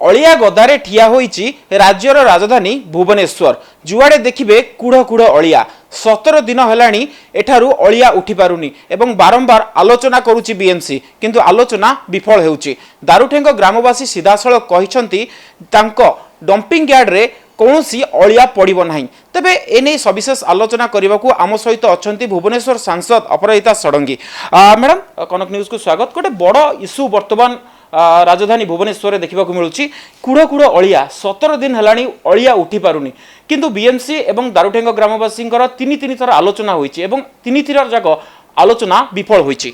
अलिया गदारे ठिया होईची राज्यर राजधानी भुवनेश्वर। जुआड़े देखिबे कुड़ कुड़ अलिया। 17 दिन हेलाणी एठारू अलिया उठी पारुनी एवं बारंबार आलोचना करुची बीएमसी, किंतु आलोचना विफल हेउची। दारुठेंग ग्रामवासी सीधासळख कहिसंती तांको डंपिंग यार्ड रे कौनसी अलिया पड़िबो नाही। तबे एने सविशेष आलोचना करने आम सहित अच्छा भुवनेश्वर सांसद अपराजिता षडंगी। मैडम, कनक न्यूज को स्वागत। गोटे बड़ इश्यू वर्तमान राजधानी भुवनेश्वर देखा मिलूँ, कूड़ कूड़ अलिया। 17 दिन हेलाणी अलिया उठी पारुनी, किंतु बीएमसी एवं दारुठेंग ग्रामवासी तीन थर आलोचना होईची एवं तीन थर जाक आलोचना विफल होईची।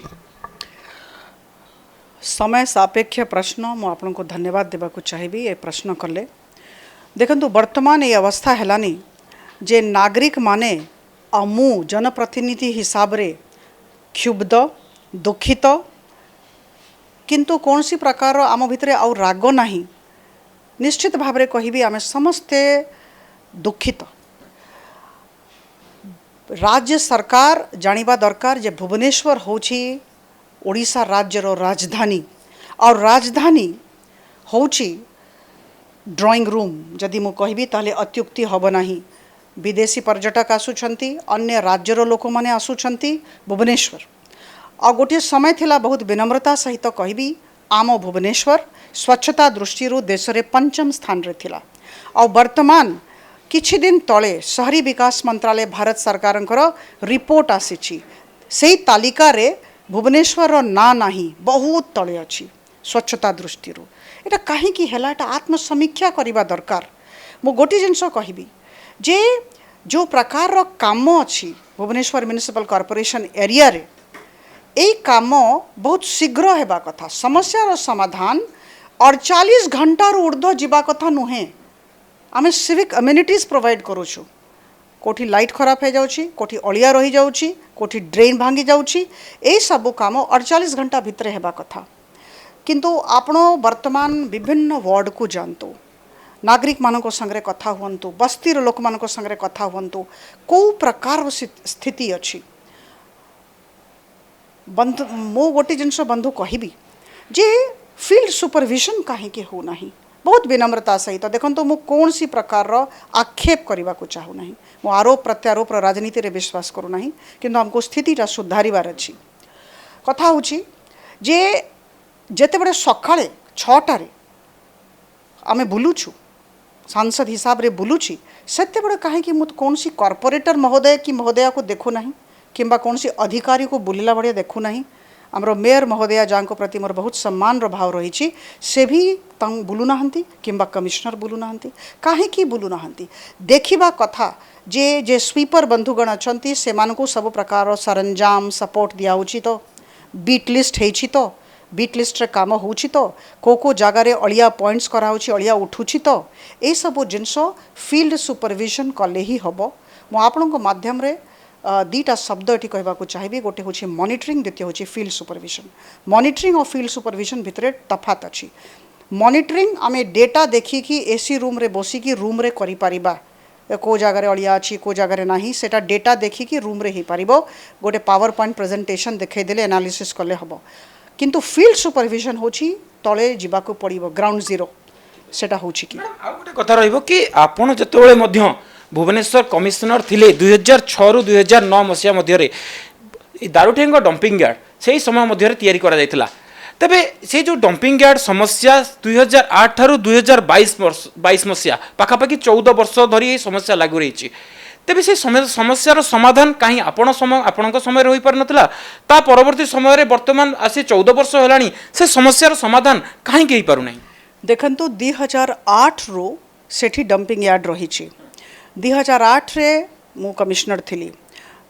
समय सापेक्ष प्रश्न मु आपको धन्यवाद देवाक चाहिए। ये प्रश्न कले देखंतु वर्तमान ये अवस्था हेलानी जे नागरिक माने आमु जनप्रतिनिधि हिसाब रे क्षुब्ध दुखित, किंतु कौन सी प्रकार आम भितर आउ राग नहीं। निश्चित भाव में कहि आम समस्ते दुखित। राज्य सरकार जानिबा दरकार जे भुवनेश्वर होची ओडिशा राज्यर राजधानी और राजधानी होची ड्राइंग रूम। जदि मु कहबी ताले अत्युक्ति हब नहीं। विदेशी पर्यटक आसुछंती, अन्य राज्यर लोक माने आसुछंती भुवनेश्वर। आ गोटे समय थिला बहुत विनम्रता सहित कहबी आम भुवनेश्वर स्वच्छता दृष्टि देश रे 5म स्थान रे थिला। आ वर्तमान किछि दिन तले शहरी विकास मंत्रालय भारत सरकार रिपोर्ट आसीछि, सेही तालिका रे भुवनेश्वर ना नाही, बहुत तले अछि स्वच्छता दृष्टि। एटा कहीं है आत्मसमीक्षा करने दरकार। मु गोटे जिनस कहबी जे जो प्रकार रो काम अच्छी भुवनेश्वर म्युनिसिपल कॉर्पोरेशन एरिया रे, ए काम बहुत शीघ्र हेबा कथा। समस्या समाधान 48 घंटा ऊर्ध्व जीवा कथा नुहे। आमे सिविक अम्युनिटीज प्रोवाइड करूछु। कोठी लाइट खराब हो जाउची, कोठी अलिया रही जाउची, कोठी ड्रेन भांगी जाउची, ए सब काम 48 घंटा भितर हेबा कथा। किंतु आपण वर्तमान विभिन्न वार्ड को जानतु, नागरिक मानक संगे कथा हुंतु, बस्तीर लोक मानक संगे कथा हुंतु, को प्रकार स्थिति अच्छी। बंधु मो गोटे जिनस बंधु कहबी जे फील्ड सुपरविजन कहीं हो नहीं। बहुत विनम्रता सहित देखो मु कौन सी प्रकार आक्षेप करने को चाहू नहीं। मो आरोप प्रत्यारोप राजनीति रे विश्वास करू नहीं, किंतु हमको स्थितिटा सुधारिबार अछि। कथा होची जे जेते बड़े सकाळे 6टार आमे बुलुछु, सांसद हिसाब रे बुलुची, सेते बड़े कहीं मुझे कौन सी कॉर्पोरेटर महोदय की महोदया को देखू नहीं, किंबा कौन सी अधिकारी को बुलिला भाया देखू नहीं। आमर मेयर महोदया जहाँ प्रति मोर बहुत सम्मान भाव रही, से भी बुलू नाहंती, किंबा कमिश्नर बुलू नाहंती। कहीं बुलू नाहंती देखिबा कथा जे जे स्वीपर बंधुगण अछंती से मानकु सब प्रकार सरंजाम सपोर्ट दियाउची, तो बीट लिस्ट हेछि, तो बीट लिस्ट रे काम होछि, तो को जगार अलिया पॉइंट्स कराउछि, अलिया उठुछि, तो ए सब जिनस फील्ड सुपरविजन कले ही हबो। मु आपनक माध्यम रे दीटा शब्द एटी कहबाकू चाहिए। गोटे होछि मॉनिटरिंग, द्वितीय होछि फील्ड सुपरविजन। मॉनिटरिंग और फील्ड सुपरविजन भितर तफात अछि। मॉनिटरिंग आमे डेटा देखिकी एसी रूम रे बसिकी रूम रे करि परिबा, को जगार अलिया अच्छी को जगार नाही, सेटा डेटा देखिकी रूम रे ही पारिबो। गोटे पावर पॉइंट प्रेजेंटेशन देखै देले एनालिसिस कले हबो। किंतु फील्ड सुपरविजन होछि तले जिबाकू पड़िबो, ग्राउंड जीरो सेटा होछि कि। आ गोटे कथा रहइबो कि आपण जतबेले मध्य भुवनेश्वर कमिशनर थिले 2006 रु 2009 मसिया मध्य दारुठेंग डंपिंग यार्ड से समय मध्य तैयारी करा जायतिला। तबे से जो डंपिंग यार्ड समस्या 2008 ठारू 2022 मसिया पाखापाखि 14 वर्ष धरी समस्या लागू रही। तेबे से समस्यार समाधान कहीं आपण समय रही पार नथिला, ता परवर्ती समय रे वर्तमान आसी 14 वर्ष हेलानी से समस्यार समाधान कहीं के पारु नहीं। देखंतु 2008 रो सेठी डंपिंग यार्ड रही। 2008 रे मु कमिश्नर थिली।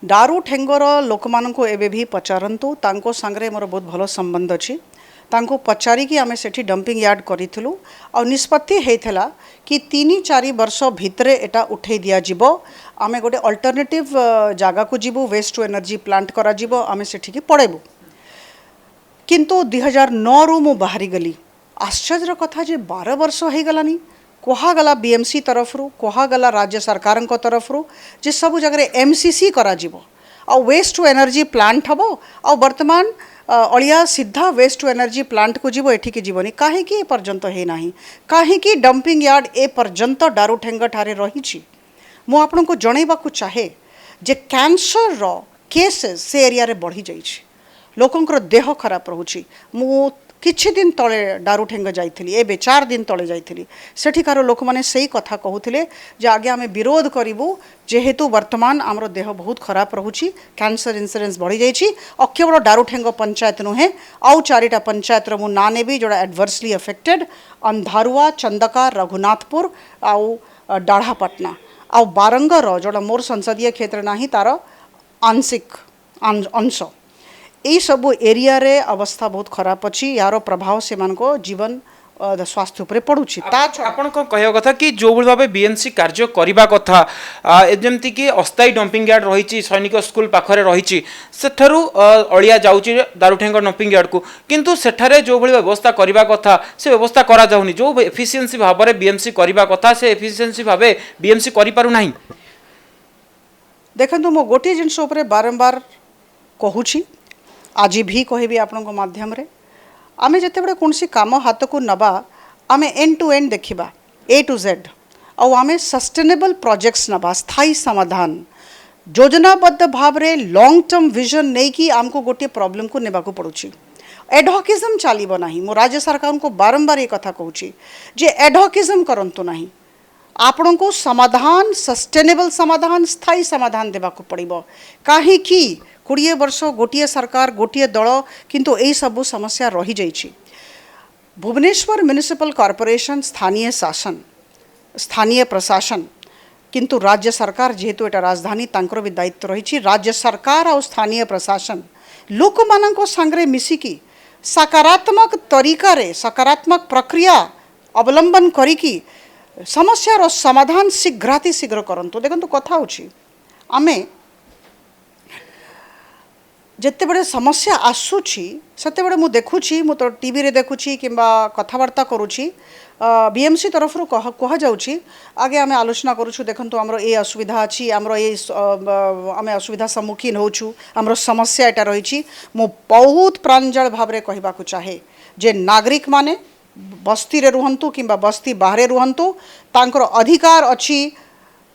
दारुठेंगर लोक मानको एबे भी पचारंतु, तांको संगरे मोर बहुत भलो संबंध अछि। तांको पचारि कि आमे सेठी डंपिंग यार्ड करिथिलु और निष्पत्ति हेइथला कि 3-4 वर्ष भितरे एटा उठै दिया जिवो। आमे गोटे अल्टरनेटिव जागा को जिवो, वेस्ट टू एनर्जी प्लांट करा जिवो, आमे सेठी कि पड़ेबु। किंतु 2009 रु मु बाहरी गली। आश्चर्य कथा जे 12 वर्ष हे गलानी। कहागला बीएमसी तरफ रु, कहागला राज्य सरकार तरफ रु जे सब जगह एमसीसी करा जिवो, आ वेस्ट टू एनर्जी प्लांट हबो, आ वर्तमान अलिया सीधा वेस्ट टू एनर्जी प्लांट को जीव एठिकी जीवनी कहीं पर्यंत है ना कहीं डंपिंग यार्ड ए पर्यंत दारुठेंग ठारे रही मु आपन को जनइबा को चाहे जे कैंसर रो केसेस से एरिया रे बढ़ी जाइछि लोकंकर देह खराब रहुछि मु किछि दिन तले दारुठेंग जाइथिली एबे 4 दिन तले जाइथिली सेठिकार लोक माने सही कथा कहूथिले जे आगे आमे विरोध करिवु जेहेतु वर्तमान आमरो देह बहुत खराब रहुछि कैंसर इंश्योरेंस बढ़ी जाइछि केवल दारुठेंग पंचायत नुहे आउ 4टा पंचायत रो मु ना नेबी जोड़ा एडवर्सली अफेक्टेड अंधारुआ चंदका रघुनाथपुर आउ डाढ़ापटना आउ बारंगर जोड़ा मोर संसदीय क्षेत्र नाही तार आंशिक अंश यही सब एरिया रे अवस्था बहुत खराब अच्छी यार प्रभाव से जीवन स्वास्थ्य उपरे पड़ुछि आपण को कहया कथा कि जो भली भाबे बीएमसी कार्य करिबा कथा जेमति कि अस्थायी डंपिंग यार्ड रहिछि सैनिक स्कूल पाखरे रहिछि सेठरू अलिया जाउछि दारुठेंग डंपिंग यार्ड को किंतु सेठारे जो भली व्यवस्था करिबा कथा से व्यवस्था करा जाउनी जो एफिशिएंसी भाबरे बीएमसी करिबा कथा से एफिशिएंसी भाबे बीएमसी करि पारु नाही देखंतु मो गोटे जिंस उपरे बारंबार कहूछि आज भी कहबी आपण माध्यम रे आमे जते बड़े कौन सी काम हाथ को नबा आमे एंड टू एंड देखिबा ए टू जेड और आमे सस्टेनेबल प्रोजेक्ट्स नबा स्थायी समाधान योजनाबद्ध भाव रे लॉन्ग टर्म विजन नहीं कि आमको गोटे प्रॉब्लम को नेबा को पड़ुछि एडहॉकिज्म चलिबो नाही मो राज्य सरकार को बारंबार ये कथा कहूछि जे एडहॉकिज्म करंतु नाही आपण को समाधान सस्टेनेबल समाधान स्थायी समाधान देबा को पड़िबो काहे कि 20 वर्ष गोटे सरकार गोटे दल किंतु यही सब समस्या रही जाइछि भुवनेश्वर म्युनिसिपल कॉर्पोरेशन स्थानीय शासन स्थानीय प्रशासन किंतु राज्य सरकार जेहेतु एटा राजधानी तांकर भी दायित्व रही राज्य सरकार और स्थानीय प्रशासन लोक मानक सांगरे मिसिकी सकारात्मक तरीका रे सकारात्मक प्रक्रिया अवलंबन करिकी समस्यार समाधान शीघ्राति शीघ्र करंतु देखंतु कथा होछि आमे जिते बड़े समस्या आसूची सेते बड़े मु देखुची मु तो टीवी रे देखुची किंबा कथबार्ता करूची बीएमसी तरफ रु कह जाउची आगे आमे आलोचना करूछु देखंतु हमरो ए असुविधा अछि हमरो ए आमे असुविधा सम्मुखीन होछु हमरो समस्या एटा रहिछि मु बहुत प्रांजल भाव रे कहबा को चाहे जे नागरिक माने बस्ती रे रुहंतु किंबा बस्ती बाहरे रुहंतु तांकर अधिकार अछि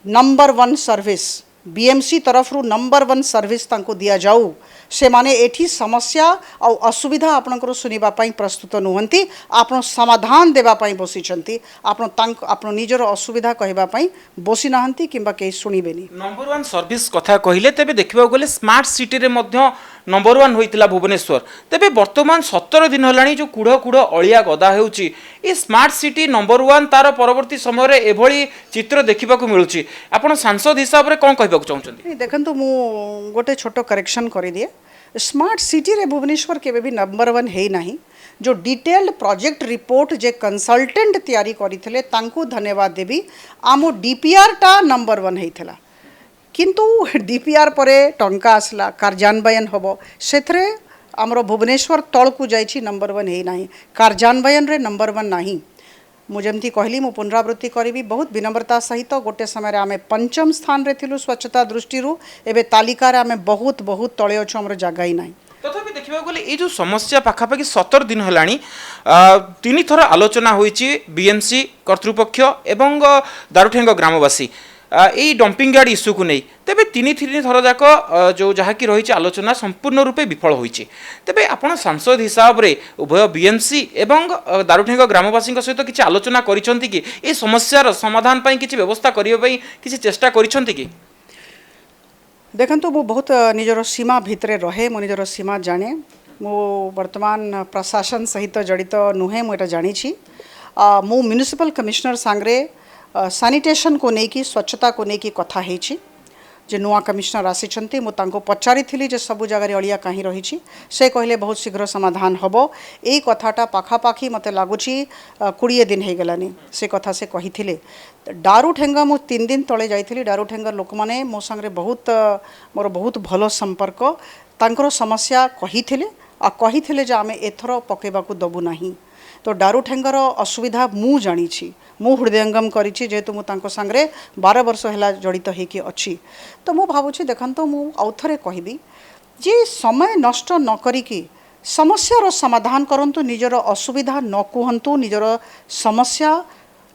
नंबर 1 सर्विस बीएमसी तरफ रु नंबर 1 सर्विस तांको दिया जाऊ से माने एठी समस्या और असुविधा आपणकर सुनिबा पाई प्रस्तुत नुहंती आपण समाधान देबा पाई बसिचंती आपण निजर असुविधा कहबा पाई बसी नहंती किंबा के सुनिबेनी नंबर 1 सर्विस कथा कहिले तेबे देखिबा गले स्मार्ट सिटी रे मध्य नंबर 1 होइतिला भुवनेश्वर तेबे वर्तमान 17 दिन हलानी जो कुड़ कुड़ अलिया गदा हेउची ए स्मार्ट सिटी नंबर 1 तार परवर्ती समय रे एभली चित्र देखिबा को मिलुची आपण सांसद हिसाब रे कोन कहबा को चाहउचंती देखंतु मु गोटे छोटो करेक्शन करि दिए स्मार्ट सिटी रे भुवनेश्वर केबे भी नंबर 1 है नहीं जो डिटेल्ड प्रोजेक्ट रिपोर्ट जे कंसल्टेंट तैयारी करिथिले तांको धन्यवाद देबी आमो डीपीआर टा नंबर 1 हेइथला किंतु डीपीआर परे टंका आसला कार्यान्वयन होबो सेथरे हमरो भुवनेश्वर तळकु जाइछि नंबर 1 है नाही कार्यान्वयन रे नंबर 1 नाही मुझे कहली मु पुनरावृत्ति करी बहुत विनम्रता सहित गोटे समय आमे पंचम स्थान रे थिलु स्वच्छता दृष्टि एबे तालिका रे आमे बहुत बहुत तळे अछु हमर जगह ही नाही तथापि देखिबा गले ए जो समस्या पाखापाखि 17 दिन हलानी 3 थर आलोचना होईची बीएमसी कर्तृपक्ष एवं दारुठेंग ग्रामवासी यही डंपिंग यार्ड इश्यू को नहीं तेबे 3 थर जाक जो जहाँकि रही आलोचना संपूर्ण रूपे विफल होईची तेबे आपण सांसद हिसाब रे उभय बीएमसी एवं दारुठेंग ग्रामवासी सहित किसी आलोचना करिसंती कि ए समस्यार समाधान पई किसी व्यवस्था करियो पई किसी चेष्टा करिसंती कि देखंतु मु बहुत निजर सीमा भितरे रहे मो निजर सीमा जाने मो वर्तमान प्रशासन सहित जड़ित नुहे मु एटा जानी छी मु म्युनिसिपल कमिश्नर सांगरे सैनिटेशन को लेकिन स्वच्छता को लेकिन कथा है जे नुआ कमिश्नर आसी मु तांको पचारी थी जे सबु जगह अलिया कहीं रही से कहले बहुत शीघ्र समाधान हम यही कथाटा पाखापाखि मत लगुच 20 दिन हो गलानी से कथा से कही दारुठेंगा मु 3 दिन तले जाइली दारुठेंगा लोक मैंने मो संगे बहुत मोर बहुत भल संपर्क तांकर समस्या कही जे आमे एथर पकेबाकू दबू नहीं तो दारुठेंगर असुविधा मु जानी मु हृदयंगम करिछि जेहेतु मु तांको संगे 12 वर्ष है जड़ित होइकी अच्छी तो मु भावुछि देखंतो मु आउथरे कहबी जे समय नष्ट न करिकी समस्यार समाधान करंतु निजर असुविधा न कुहंतु निजर समस्या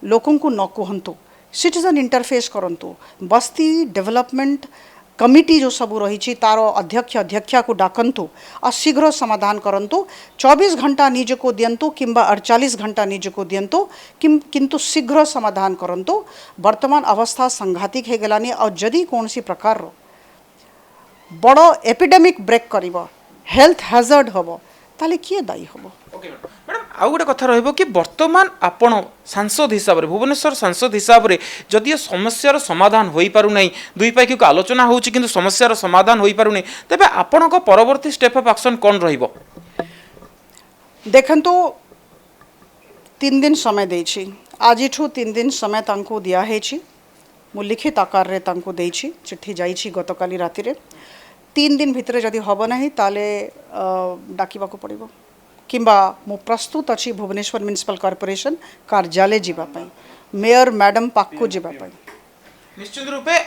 लोकं को न कुहंतु सिटीजन इंटरफेस करंतु बस्ती डेवलपमेंट कमिटी जो सब रही तार अध्यक्ष अध्यक्षा को डाकंतु और शीघ्र समाधान करंतु 24 घंटा निज को दियंतु किंबा 48 घंटा निज को दियंतु किंतु शीघ्र समाधान करंतु वर्तमान अवस्था संघातिक हे गलानी और जदि कौन सी प्रकार रो बड़ एपिडेमिक ब्रेक करिवो हेल्थ हैजर्ड हबो ताले किए दायी हबो ओके मैडम आउ गोटे कथा रहिबो कि वर्तमान आपण सांसद हिसाब रे भुवनेश्वर सांसद हिसाब रे जदि समस्यार समाधान होई पारु नै दुई पाखी आलोचना होउची किंतु समस्यार समाधान होई पारु नै तबे आपणक परवर्ती स्टेप ऑफ एक्शन कोन रहिबो देखंतु 3 दिन समय देछि आजिठु 3 दिन समय तांको दिया हेछि मु लिखित आकार रे तांको देछि चिट्ठी जाइछि गतकाली राति रे 3 दिन भितरे जदि हब नाही ताले डाकिबा को पड़िबो किंबा मु प्रस्तुत अच्छी भुवनेश्वर म्युनिसिपल कॉर्पोरेशन कार्यालय जीवा पाई मेयर मैडम पाक्को जीवा पाई निश्चित रूपे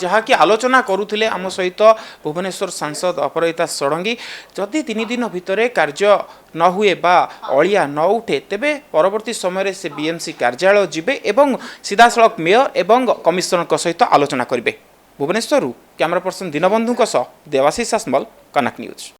जहाँ कि आलोचना करुथिले आम सहित भुवनेश्वर सांसद अपराजिता षडंगी जदि 3 दिन भितर कार्य न हुए बा अलिया न उठे तेबे परवर्ती समय से बीएमसी कार्यालय जिबे एवं सीधासलख मेयर एवं कमिशनर सहित आलोचना करेंगे भुवनेश्वर कैमरा पर्सन दीनबंधु देवाशीष आसमल कनक न्यूज।